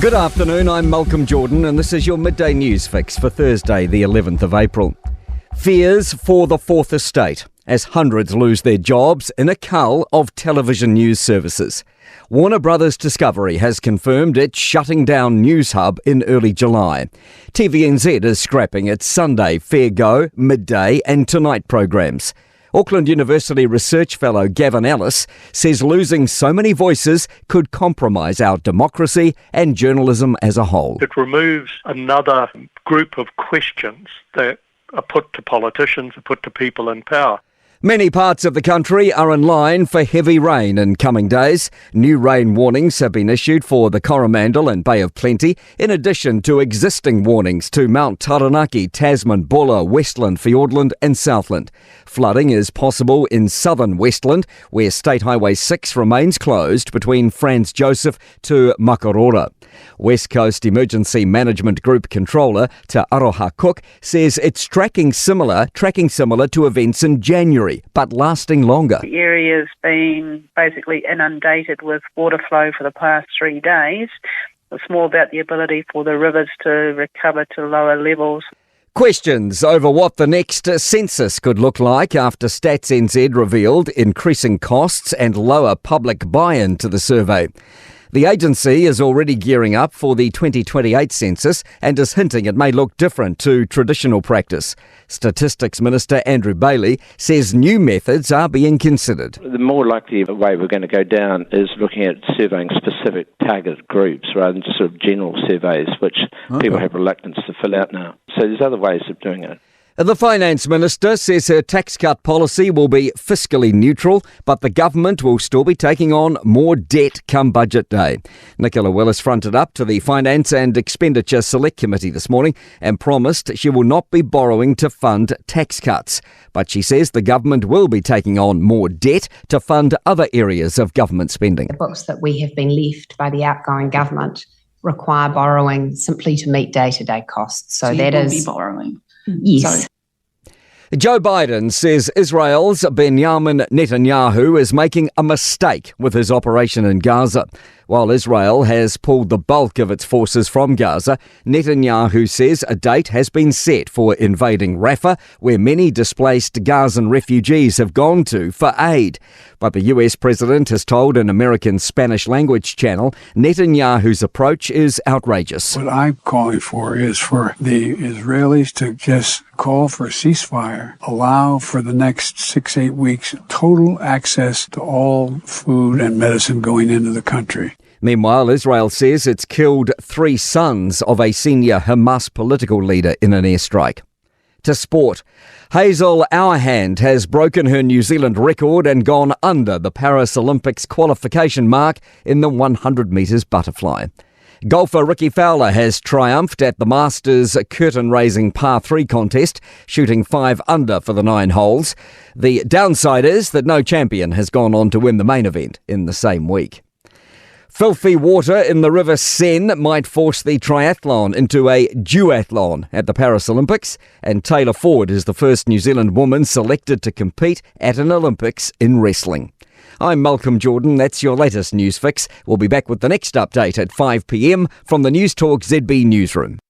Good afternoon, I'm Malcolm Jordan and this is your midday news fix for Thursday the 11th of April. Fears for the Fourth Estate as hundreds lose their jobs in a cull of television news services. Warner Brothers Discovery has confirmed it's shutting down News Hub in early July. TVNZ is scrapping its Sunday, Fair Go, Midday and Tonight programs. Auckland University research fellow Gavin Ellis says losing so many voices could compromise our democracy and journalism as a whole. It removes another group of questions that are put to politicians, are put to people in power. Many parts of the country are in line for heavy rain in coming days. New rain warnings have been issued for the Coromandel and Bay of Plenty, in addition to existing warnings to Mount Taranaki, Tasman, Bulla, Westland, Fiordland and Southland. Flooding is possible in southern Westland, where State Highway 6 remains closed between Franz Joseph to Makarora. West Coast Emergency Management Group Controller Te Aroha Cook says it's tracking similar to events in January, but lasting longer. The area's been basically inundated with water flow for the past 3 days. It's more about the ability for the rivers to recover to lower levels. Questions over what the next census could look like after Stats NZ revealed increasing costs and lower public buy-in to the survey. The agency is already gearing up for the 2028 census and is hinting it may look different to traditional practice. Statistics Minister Andrew Bailey says new methods are being considered. The more likely way we're going to go down is looking at surveying specific targeted groups rather than just sort of general surveys, which people have reluctance to fill out now. So there's other ways of doing it. The Finance Minister says her tax cut policy will be fiscally neutral, but the government will still be taking on more debt come budget day. Nicola Willis fronted up to the Finance and Expenditure Select Committee this morning and promised she will not be borrowing to fund tax cuts. But she says the government will be taking on more debt to fund other areas of government spending. The books that we have been left by the outgoing government require borrowing simply to meet day-to-day costs. So that is be borrowing. Yes. Joe Biden says Israel's Benjamin Netanyahu is making a mistake with his operation in Gaza. While Israel has pulled the bulk of its forces from Gaza, Netanyahu says a date has been set for invading Rafah, where many displaced Gazan refugees have gone to for aid. But the US president has told an American Spanish-language channel Netanyahu's approach is outrageous. What I'm calling for is for the Israelis to just call for a ceasefire, allow for the next 6-8 weeks total access to all food and medicine going into the country. Meanwhile, Israel says it's killed 3 sons of a senior Hamas political leader in an airstrike. To sport, Hazel Hourhand has broken her New Zealand record and gone under the Paris Olympics qualification mark in the 100 metres butterfly. Golfer Ricky Fowler has triumphed at the Masters curtain-raising par 3 contest, shooting 5 under for the 9 holes. The downside is that no champion has gone on to win the main event in the same week. Filthy water in the River Seine might force the triathlon into a duathlon at the Paris Olympics, and Taylor Ford is the first New Zealand woman selected to compete at an Olympics in wrestling. I'm Malcolm Jordan, that's your latest news fix. We'll be back with the next update at 5 p.m. from the Newstalk ZB newsroom.